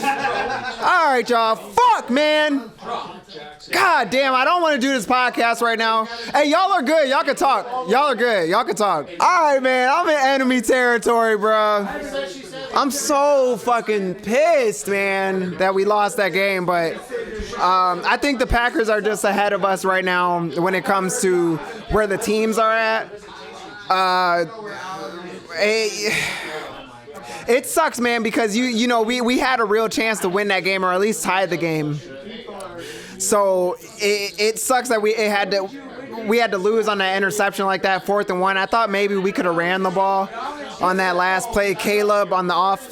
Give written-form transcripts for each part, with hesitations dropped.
All right, y'all. Fuck, man. God damn, I don't want to do this podcast right now. Hey, y'all are good. Y'all can talk. Y'all are good. Y'all can talk. All right, man. I'm in enemy territory, bro. I'm so fucking pissed, man, that we lost that game. But I think the Packers are just ahead of us right now when it comes to where the teams are at. It sucks, man, because you know we had a real chance to win that game or at least tie the game. So it sucks that we had to lose on that interception like that, 4th and 1. I thought maybe we could have ran the ball on that last play. Caleb on the off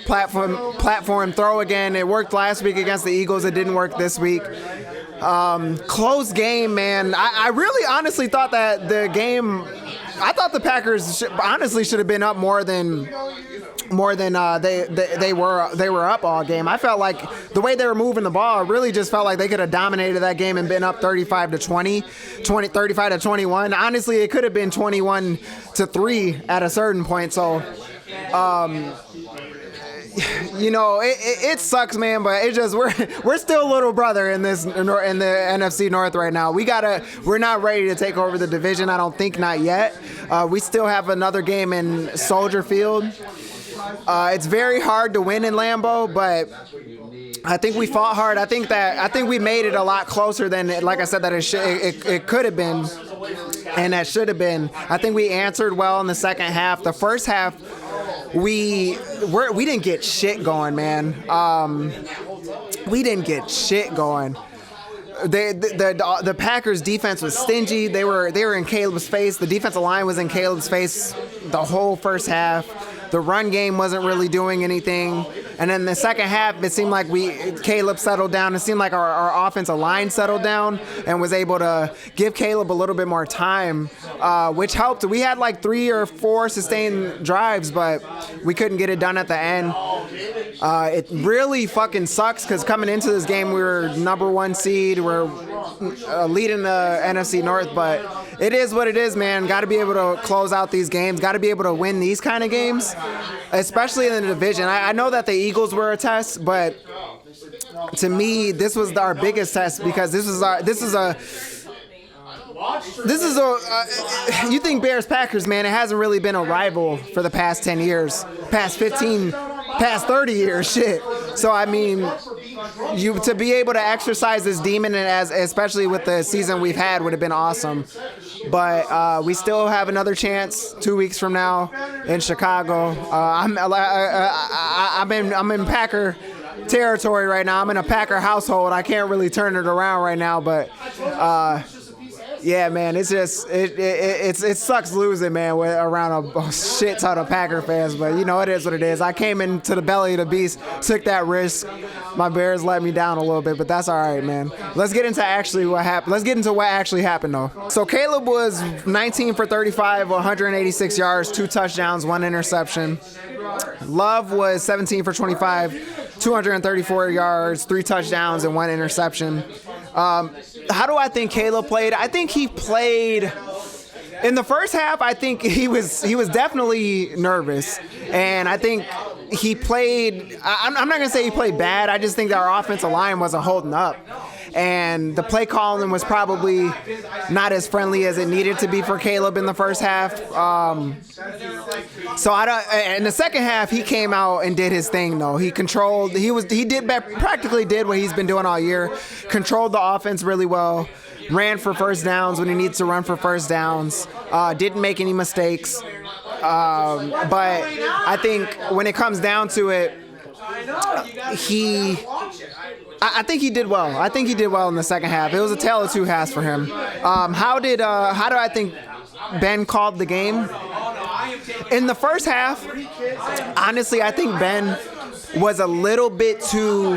platform throw again. It worked last week against the Eagles. It didn't work this week. Close game, man. I really honestly thought that the game. I thought the Packers honestly should have been up more than they were up all game. I felt like the way they were moving the ball, really just felt like they could have dominated that game and been up 35-20, 35-21. Honestly, it could have been 21-3 at a certain point. So, you know, it sucks, man, but it just we're still little brother in the NFC North right now. We're not ready to take over the division. I don't think, not yet. We still have another game in Soldier Field. It's very hard to win in Lambeau, but I think we fought hard. I think we made it a lot closer than, like I said, that it could have been, and that should have been. I think we answered well in the second half. The first half, we didn't get shit going, man. We didn't get shit going. The Packers defense was stingy. They were in Caleb's face. The defensive line was in Caleb's face the whole first half. The run game wasn't really doing anything. And then the second half, it seemed like Caleb settled down. It seemed like our offensive line settled down and was able to give Caleb a little bit more time, which helped. We had like 3 or 4 sustained drives, but we couldn't get it done at the end. It really fucking sucks because coming into this game, we were number 1 seed. We're leading the NFC North, but it is what it is, man. Got to be able to close out these games. Got to be able to win these kind of games, especially in the division. I know that the Eagles were a test, but to me, this was our biggest test because this is a you think Bears Packers, man, it hasn't really been a rival for the past 10 years, past 15, past 30 years, shit. So I mean, to be able to exercise this demon, and especially with the season we've had, would have been awesome. But we still have another chance 2 weeks from now in Chicago. I'm in Packer territory right now. I'm in a Packer household. I can't really turn it around right now, but yeah, man, it's just it sucks losing, man, around a shit ton of Packer fans. But you know, it is what it is. I came into the belly of the beast, took that risk. My Bears let me down a little bit, but that's all right, man. Let's get into what happened. Let's get into what actually happened, though. So Caleb was 19 for 35, 186 yards, 2 touchdowns, 1 interception. Love was 17 for 25, 234 yards, 3 touchdowns, and 1 interception. How do I think Caleb played? I think he played in the first half. I think he was definitely nervous, and I think he played. I'm not gonna say he played bad. I just think that our offensive line wasn't holding up, and the play calling was probably not as friendly as it needed to be for Caleb in the first half. So in the second half, he came out and did his thing, though. He controlled. Practically did what he's been doing all year. Controlled the offense really well. Ran for first downs when he needs to run for first downs. Didn't make any mistakes. But I think when it comes down to it, I think he did well. I think he did well in the second half. It was a tale of two halves for him. How do I think Ben called the game? In the first half, honestly, I think Ben was a little bit too.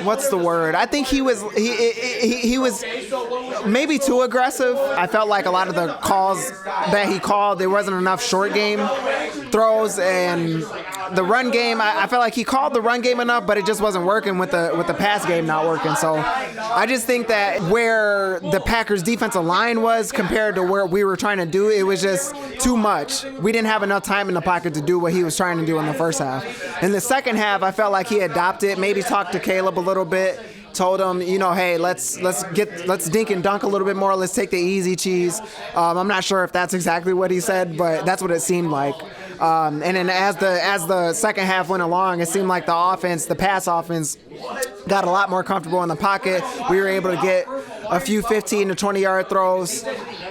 What's the word? I think he was maybe too aggressive. I felt like a lot of the calls that he called, there wasn't enough short game throws, and the run game, I felt like he called the run game enough, but it just wasn't working with the pass game not working. So I just think that where the Packers defensive line was compared to where we were trying to do, it was just too much. We didn't have enough time in the pocket to do what he was trying to do in the first half. In the second half, I felt like he adopted, maybe talked to Caleb a little bit, told him, hey, let's dink and dunk a little bit more. Let's take the easy cheese. I'm not sure if that's exactly what he said, but that's what it seemed like. And then as the second half went along, it seemed like the pass offense, got a lot more comfortable in the pocket. We were able to get a few 15 to 20-yard throws,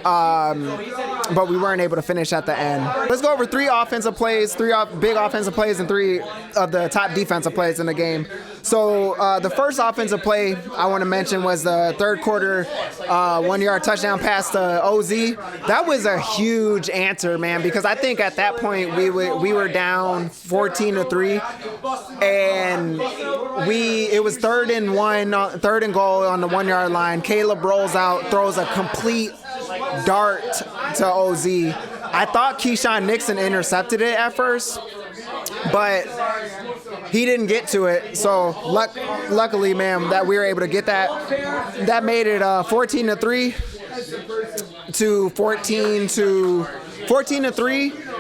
but we weren't able to finish at the end. Let's go over three big offensive plays, and three of the top defensive plays in the game. So the first offensive play I want to mention was the third quarter 1-yard touchdown pass to OZ. That was a huge answer, man, because I think at that point we were down 14-3, and it was third and goal on the 1-yard line. Caleb rolls out, throws a complete dart to OZ. I thought Keyshawn Nixon intercepted it at first, but he didn't get to it. So luckily, man, that we were able to get that. That made it 14-3 to 14-3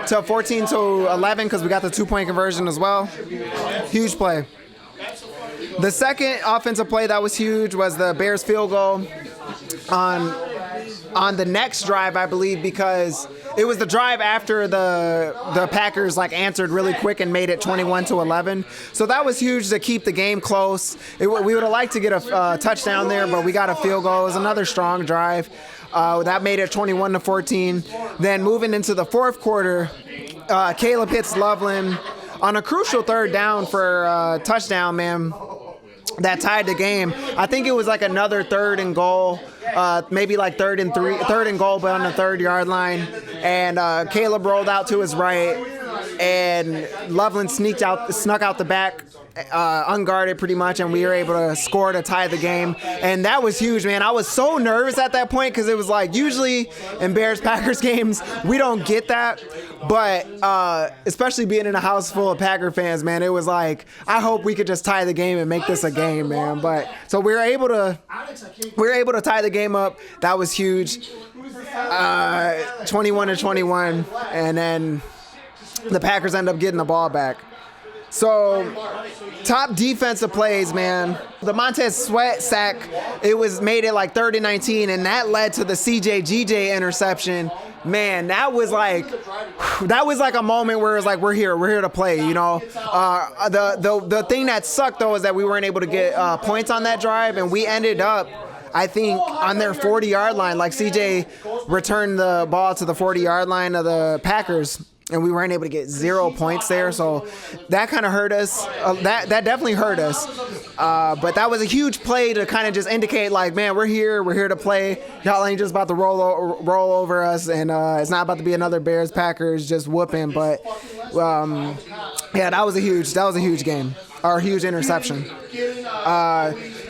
to 14-11 because we got the 2-point conversion as well. Huge play. The second offensive play that was huge was the Bears field goal on the next drive, I believe, because it was the drive after the Packers answered really quick and made it 21-11. So that was huge to keep the game close. We would have liked to get a touchdown there, but we got a field goal. It was another strong drive. That made it 21-14. Then moving into the fourth quarter, Caleb hits Loveland on a crucial third down for a touchdown, man. That tied the game. I think it was another third and goal, maybe third and goal, but on the 3rd-yard line. And Caleb rolled out to his right, and Loveland snuck out the back, unguarded pretty much, and we were able to score to tie the game. And that was huge, man. I was so nervous at that point because it was usually in Bears-Packers games, we don't get that. But especially being in a house full of Packer fans, man, it was I hope we could just tie the game and make this a game, man. But so we were able to tie the game up. That was huge. 21-21, and then the Packers end up getting the ball back. So, top defensive plays, man. The Montez Sweat sack, made it 3rd and 19, and that led to the CJ interception. Man, that was a moment where it was we're here to play, The thing that sucked though is that we weren't able to get points on that drive, and we ended up, I think, on their 40-yard line. CJ returned the ball to the 40-yard line of the Packers, and we weren't able to get 0 points there. So that kind of hurt us. That definitely hurt us. But that was a huge play to kind of just indicate, man, we're here to play. Y'all ain't just about to roll over us, and it's not about to be another Bears-Packers just whooping. But yeah, that was a huge game, or a huge interception.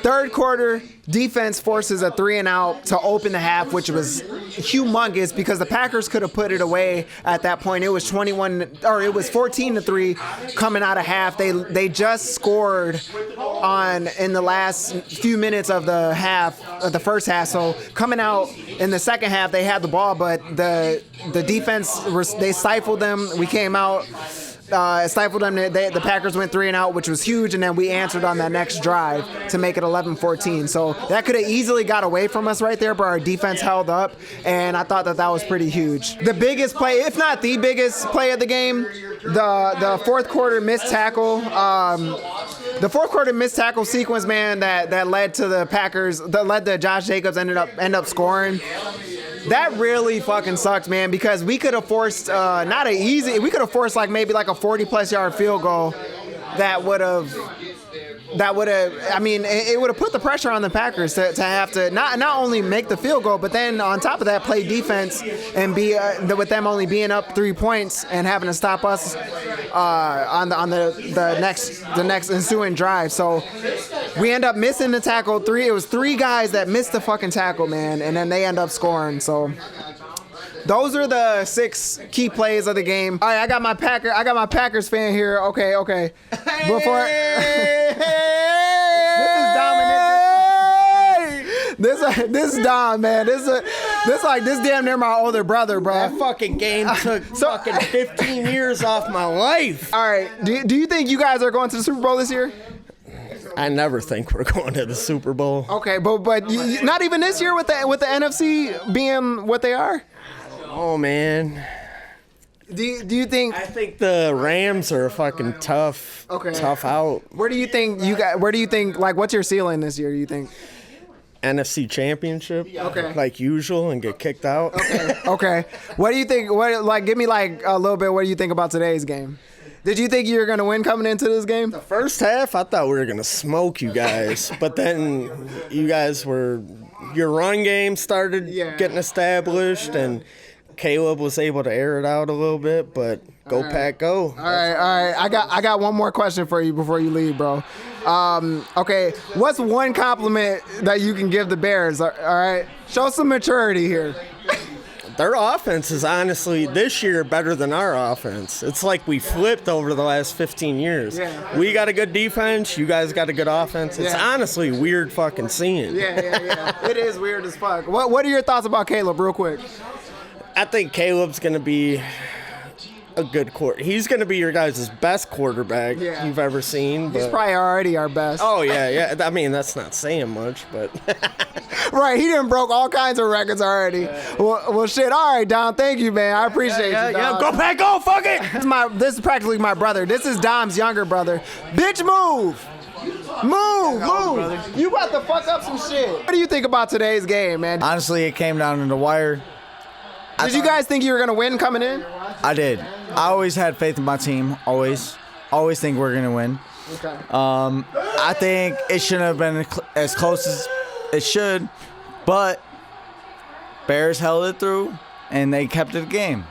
Third quarter, defense forces a 3-and-out to open the half, which was humongous because the Packers could have put it away at that point. It was 14-3 coming out of half. They just scored in the last few minutes of the first half. So coming out in the second half, they had the ball, but the defense, they stifled them. We came out. Stifled them. The Packers went 3-and-out, which was huge, and then we answered on that next drive to make it 11-14. So that could have easily got away from us right there, but our defense held up, and I thought that was pretty huge. The biggest play, if not the biggest play of the game, the fourth quarter missed tackle. The fourth quarter missed tackle sequence, man, that led to the Packers, that led to Josh Jacobs end up scoring. That really fucking sucked, man, because we could have forced we could have forced maybe a 40+ yard field goal that would have it would have put the pressure on the Packers to have to not only make the field goal, but then on top of that play defense and be with them only being up 3 points and having to stop us on the next ensuing drive. So we end up missing the tackle. It was 3 guys that missed the fucking tackle, man, and then they end up scoring. So those are the 6 key plays of the game. All right, I got my Packers fan here. Okay. Before This is Dom, man. This damn near my older brother, bro. That fucking game took fucking 15 years off my life. All right, do you think you guys are going to the Super Bowl this year? I never think we're going to the Super Bowl. Okay, but not even this year with the NFC being what they are. Oh man. Do you think? I think the Rams are a fucking tough out. Where do you think like what's your ceiling this year? Do you think? NFC Championship, okay, like usual, and get kicked out. Okay. What do you think? Give me like a little bit. What do you think about today's game? Did you think you were gonna win coming into this game? The first half, I thought we were gonna smoke you guys, but then you guys your run game started getting established, and Caleb was able to air it out a little bit. But go Pack, go! All right. I got one more question for you before you leave, bro. Okay, what's one compliment that you can give the Bears? All right, show some maturity here. Their offense is honestly this year better than our offense. It's like we flipped over the last 15 years. Yeah. We got a good defense. You guys got a good offense. It's honestly weird fucking seeing. Yeah. It is weird as fuck. What are your thoughts about Caleb, real quick? I think Caleb's going to be a good quarterback. He's going to be your guys' best quarterback you've ever seen. But... He's probably already our best. Oh, yeah. I mean, that's not saying much, but... Right, he done broke all kinds of records already. Yeah. Well, shit. All right, Dom. Thank you, man. I appreciate you, Dom. Yeah, go Pack, go! Fuck it! This is practically my brother. This is Dom's younger brother. Bitch, move! Move! You about to fuck up some shit. What do you think about today's game, man? Honestly, it came down to the wire. Did you guys think you were going to win coming in? I did. I always had faith in my team. Always think we're going to win. Okay. I think it shouldn't have been as close as it should, but Bears held it through, and they kept it a game.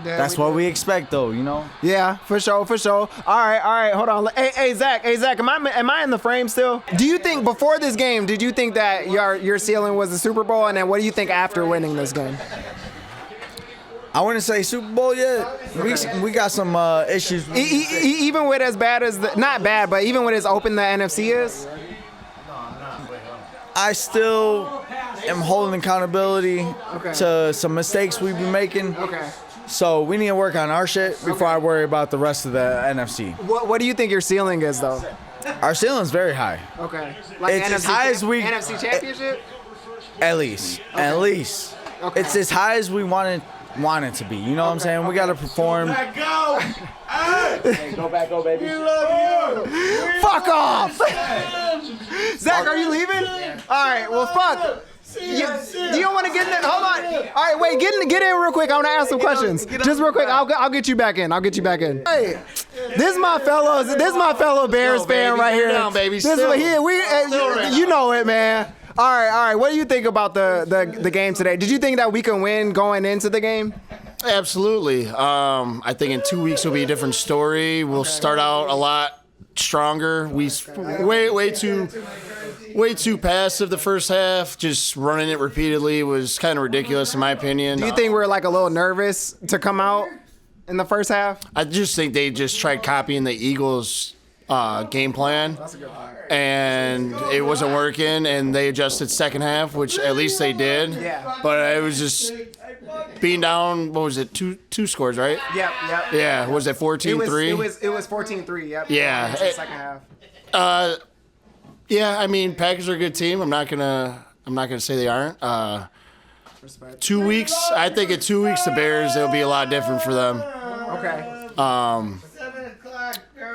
That's what we expect, though, you know? Yeah, for sure. All right, hold on. Hey, Zach, am I in the frame still? Do you think, before this game, did you think that your ceiling was the Super Bowl, and then what do you think after winning this game? I wouldn't say Super Bowl yet. We got some issues. Even with as bad as not bad, but even with as open the NFC is. I still am holding accountability to some mistakes we've been making. Okay. So we need to work on our shit before I worry about the rest of the NFC. What do you think your ceiling is, though? Our ceiling's very high. Okay. Like it's as high as we NFC Championship. At least. Okay. It's as high as we want it to be. You know what I'm saying? We got to perform. Go! Hey, go back, go, baby. We love you! Fuck off! Zach, are you leaving? Yeah. All right, well, fuck. You don't want to get in there? Hold on. All right, wait, get in real quick. I want to ask some questions. Just real quick. I'll get you back in. Hey, this is my fellow Bears fan right here. Down, baby. You know it, man. All right. What do you think about the game today? Did you think that we can win going into the game? Absolutely. I think in 2 weeks will be a different story. We'll start out a lot stronger. We way too passive the first half. Just running it repeatedly was kind of ridiculous in my opinion. Do you think we're like a little nervous to come out in the first half? I just think they just tried copying the Eagles' game plan. That's a good point. And it wasn't working, and they adjusted second half, which at least they did. Yeah. But it was just being down, what was it, two scores, right? Yep. Yeah, was it 14-3? It was 14-3, yep. Yeah. Second half. Yeah, I mean, Packers are a good team. I'm not gonna say they aren't. 2 weeks, I think in 2 weeks the Bears, it'll be a lot different for them. Okay.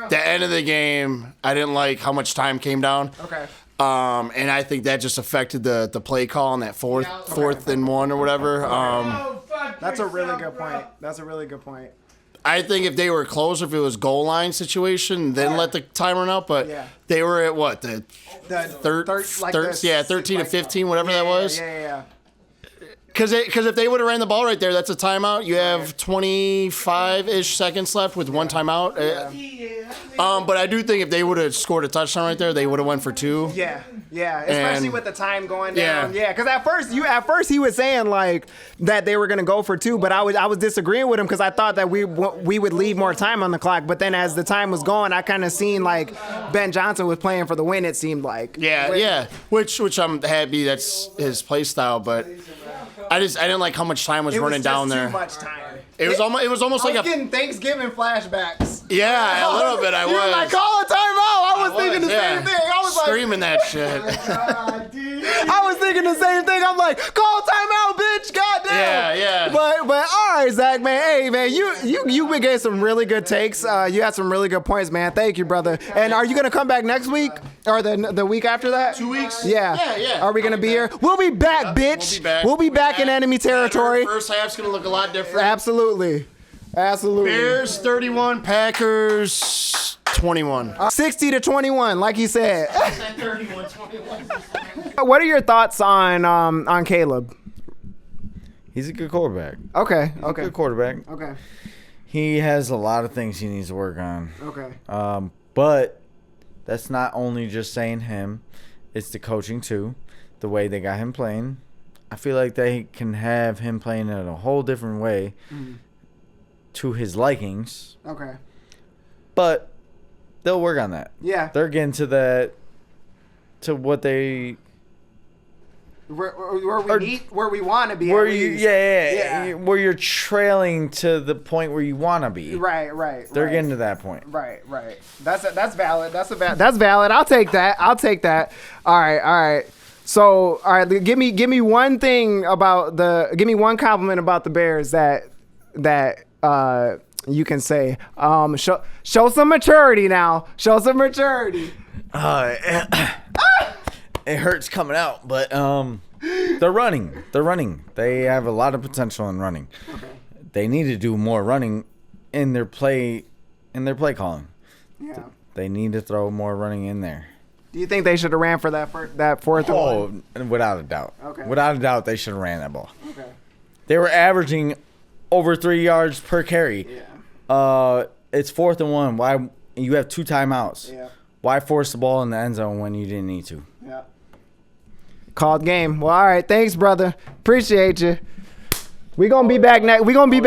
The end of the game, I didn't like how much time came down. Okay. And I think that just affected the play call on that fourth and one or whatever. That's a really good point. I think if they were closer, if it was goal line situation, then let the time run out. But they were at what, the 13 to 15, whatever that was. Yeah. Because if they would have ran the ball right there, that's a timeout. You have 25-ish seconds left with one timeout. But I do think if they would have scored a touchdown right there, they would have went for 2. Yeah, especially with the time going down. Yeah. Because at first he was saying like that they were gonna go for 2, but I was disagreeing with him because I thought that we would leave more time on the clock. But then as the time was going, I kind of seen like Ben Johnson was playing for the win. It seemed like. Yeah. Which I'm happy that's his play style, but I didn't like how much time was running down there. Too much time. It was almost like getting Thanksgiving flashbacks. Yeah, a little bit. I was. You were like, call a timeout. I was thinking the same thing. I was screaming that shit. I was thinking the same thing. I'm like, call timeout, bitch. Goddamn. Yeah. But all right, Zach, man. Hey, man, you gave some really good takes. You had some really good points, man. Thank you, brother. And are you gonna come back next week or the week after that? 2 weeks. Yeah. Are we gonna be here? We'll be back, bitch. We'll be back in enemy territory. First half's gonna look a lot different. Absolutely. Bears 31, Packers 21. 60-21, like he said. 31-21. What are your thoughts on Caleb? He's a good quarterback. Okay. Good quarterback. Okay. He has a lot of things he needs to work on. Okay. But that's not only just saying him. It's the coaching, too. The way they got him playing. I feel like they can have him playing in a whole different way to his likings. Okay. But they'll work on that. Yeah. They're getting to that, to what they... Where we want to be. Where at you, least. yeah, where you're trailing to the point where you want to be. Right. They're getting to that point. Right. That's valid. That's valid. I'll take that. All right. So, all right, give me one thing about give me one compliment about the Bears that you can say. Show some maturity now. Show some maturity. It hurts coming out, but they're running. They have a lot of potential in running. Okay. They need to do more running in their play calling. Yeah. They need to throw more running in there. Do you think they should have ran for that fourth one? Oh, without a doubt. Okay. Without a doubt, they should have ran that ball. Okay. They were averaging over 3 yards per carry. Yeah. It's 4th and 1. Why you have 2 timeouts? Yeah. Why force the ball in the end zone when you didn't need to? Yeah. Called game. Well, all right. Thanks, brother. Appreciate you. We're gonna be back next. We're gonna be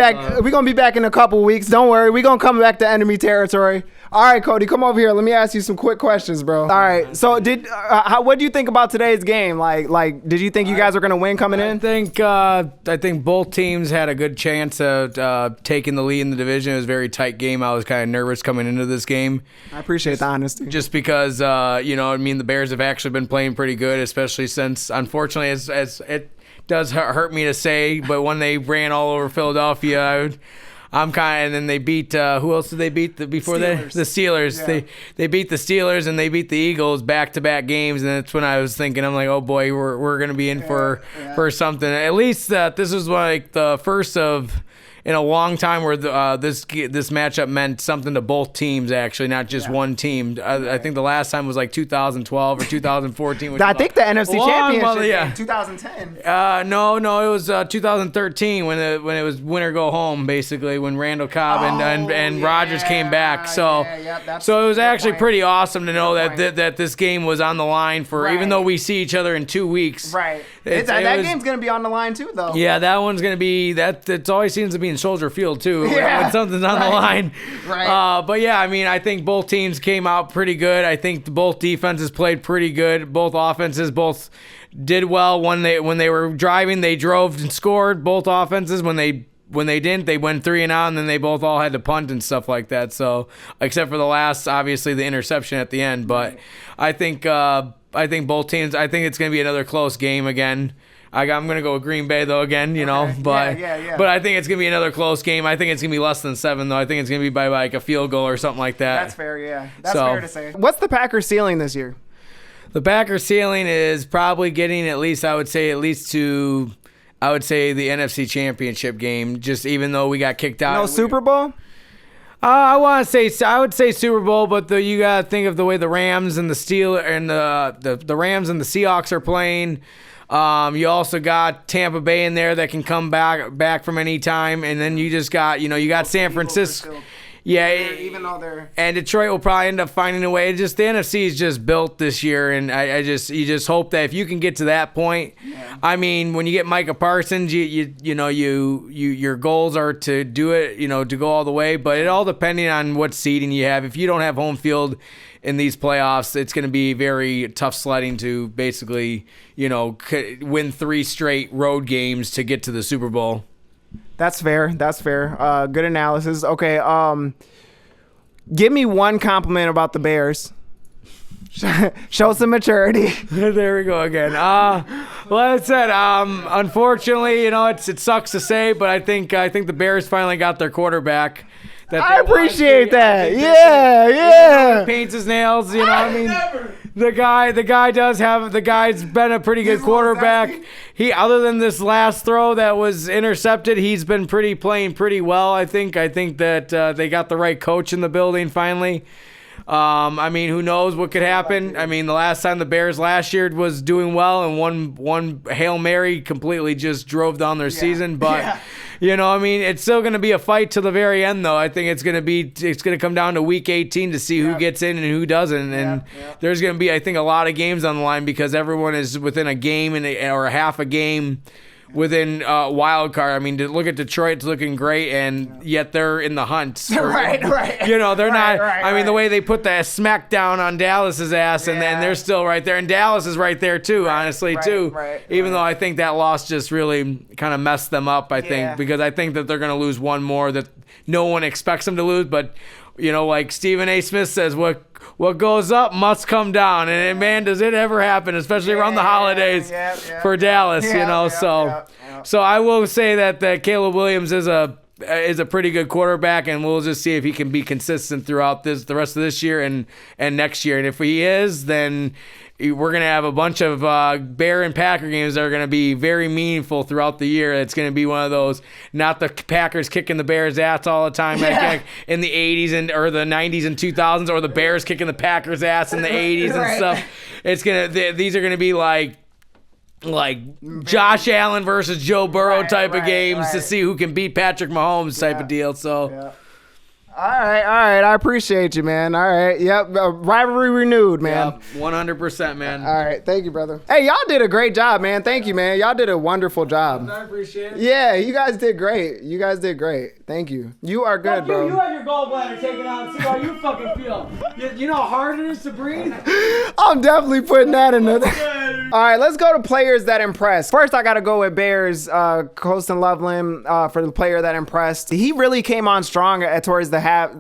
back in a couple weeks. Don't worry. We're gonna come back to enemy territory. All right, Cody, come over here. Let me ask you some quick questions, bro. All right. So, what do you think about today's game? Like, did you think you guys were gonna win coming in? I think both teams had a good chance of taking the lead in the division. It was a very tight game. I was kind of nervous coming into this game. I appreciate the honesty. Just because, the Bears have actually been playing pretty good, especially since, unfortunately, as it does hurt me to say, but when they ran all over Philadelphia, and then they beat, who else did they beat before that? The Steelers. Yeah. They beat the Steelers and they beat the Eagles back-to-back games, and that's when I was thinking, I'm like, oh boy, we're going to be in for something. At least this was like the first of in a long time where this matchup meant something to both teams, actually, not just one team. I think the last time was like 2012 or 2014. I think the NFC Championship yeah. game, 2010. No, it was 2013 when it was win or go home, basically, when Randall Cobb and Rodgers came back. So so it was actually pretty awesome to know that this game was on the line for, even though we see each other in 2 weeks. Right. That game's going to be on the line, too, though. Yeah, that one's going to be, it always seems to be in Soldier Field, too, when something's on the line. Right. But yeah, I mean, I think both teams came out pretty good. I think both defenses played pretty good. Both offenses both did well. When they were driving, they drove and scored. Both offenses, when they didn't, they went 3 and out, and then they both all had to punt and stuff like that. So, except for the last, obviously, the interception at the end. But I think both teams, I think it's going to be another close game again. I'm going to go with Green Bay, though, again, but but I think it's going to be another close game. I think it's going to be less than 7, though. I think it's going to be by like a field goal or something like that. That's fair, yeah. That's fair to say. What's the Packers' ceiling this year? The Packers' ceiling is probably getting I would say the NFC Championship game, just even though we got kicked out. No Super Bowl? I would say Super Bowl, but you gotta think of the way the Rams and the the Rams and the Seahawks are playing. You also got Tampa Bay in there that can come back from any time, and then you just got you got San Francisco. Yeah, even though they're and Detroit will probably end up finding a way. Just the NFC is just built this year, and you just hope that if you can get to that point. Yeah. I mean, when you get Micah Parsons, your goals are to do it, to go all the way. But it all depending on what seeding you have. If you don't have home field in these playoffs, it's going to be very tough sledding to basically win 3 straight road games to get to the Super Bowl. That's fair. Good analysis. Okay, give me one compliment about the Bears. Show some maturity. There we go again. Well, as I said, unfortunately, it sucks to say, but I think the Bears finally got their quarterback. I appreciate that. Yeah. Paints his nails. The guy's been a pretty good quarterback. Other than this last throw that was intercepted, he's been playing pretty well. I think that they got the right coach in the building finally. Who knows what could happen? The last time the Bears last year was doing well, and one Hail Mary completely just drove down their season. But it's still going to be a fight to the very end, though. I think it's going to come down to week 18 to see who gets in and who doesn't. And there's going to be, I think, a lot of games on the line because everyone is within a game or half a game within wild card. Look at Detroit, it's looking great, and yet they're in the hunt. Right. They're not. The way they put that smack down on Dallas's ass, and then they're still right there, and Dallas is right there too. Honestly, even though I think that loss just really kind of messed them up. I think because I think that they're going to lose one more that no one expects them to lose, but. Like Stephen A. Smith says, what goes up must come down, and man, does it ever happen, especially around the holidays for Dallas, So I will say that Caleb Williams is a pretty good quarterback, and we'll just see if he can be consistent throughout the rest of this year and next year. And if he is, then we're going to have a bunch of Bear and Packer games that are going to be very meaningful throughout the year. It's going to be one of those, not the Packers kicking the Bears' ass all the time like in the 80s or the 90s and 2000s, or the Bears kicking the Packers' ass in the 80s and stuff. These are going to be like Josh Allen versus Joe Burrow type of games to see who can beat Patrick Mahomes type of deal. So. All right. I appreciate you, man. All right. Yep. Rivalry renewed, man. Yep, 100%, man. All right. Thank you, brother. Hey, y'all did a great job, man. Thank you, man. Y'all did a wonderful job. I appreciate it. Yeah, you guys did great. Thank you. You are good, bro. You had your gallbladder taken out and see how you fucking feel. You know how hard it is to breathe? I'm definitely putting that in there. All right, let's go to players that impressed. First, I got to go with Bears, Colston Loveland for the player that impressed. He really came on strong towards the half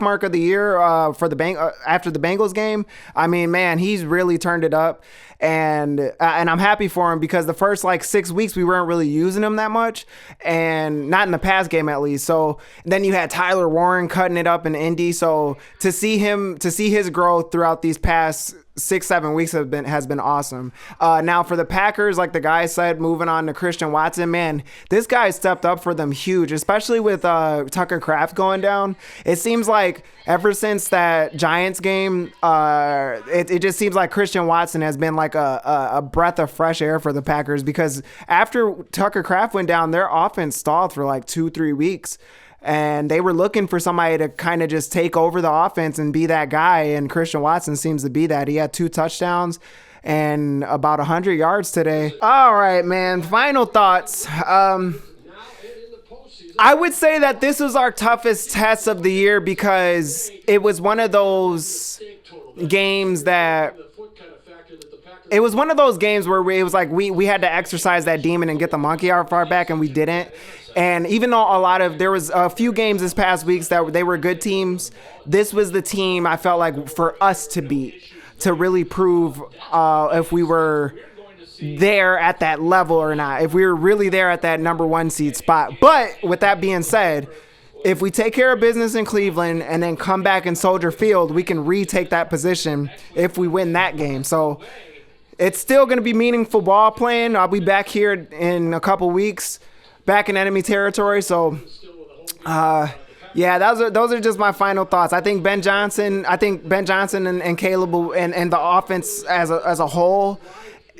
mark of the year for the after the Bengals game. Man, he's really turned it up, and I'm happy for him because the first 6 weeks we weren't really using him that much, and not in the pass game at least. So then you had Tyler Warren cutting it up in Indy. So to see his growth throughout these past 6-7 weeks has been awesome. Now for the Packers, like the guy said, moving on to Christian Watson, man, this guy stepped up for them huge, especially with Tucker Kraft going down. It seems like ever since that Giants game, it just seems like Christian Watson has been like a breath of fresh air for the Packers, because after Tucker Kraft went down, their offense stalled for 2-3 weeks. And they were looking for somebody to kind of just take over the offense and be that guy. And Christian Watson seems to be that. He had 2 touchdowns and about 100 yards today. All right, man. Final thoughts. I would say that this was our toughest test of the year because it was one of those games that... It was one of those games where it was like we had to exercise that demon and get the monkey out of our back, and we didn't. And even though there was a few games this past weeks that they were good teams, this was the team I felt like for us to beat, to really prove if we were there at that level or not, if we were really there at that number 1 seed spot. But with that being said, if we take care of business in Cleveland and then come back in Soldier Field, we can retake that position if we win that game. So it's still going to be meaningful ball playing. I'll be back here in a couple weeks, back in enemy territory. So Yeah, those are just my final thoughts. I think Ben Johnson and Caleb and the offense as a whole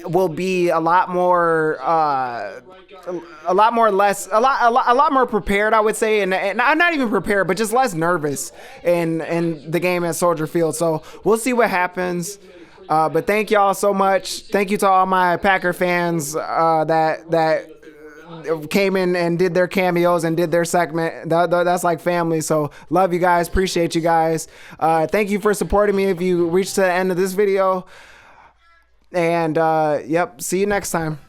will be a lot more prepared, I would say, and not even prepared, but just less nervous in the game at Soldier Field. So we'll see what happens. But thank y'all so much. Thank you to all my Packer fans that came in and did their cameos and did their segment. That's like family. So love you guys. Appreciate you guys. Thank you for supporting me if you reached to the end of this video. And yep, see you next time.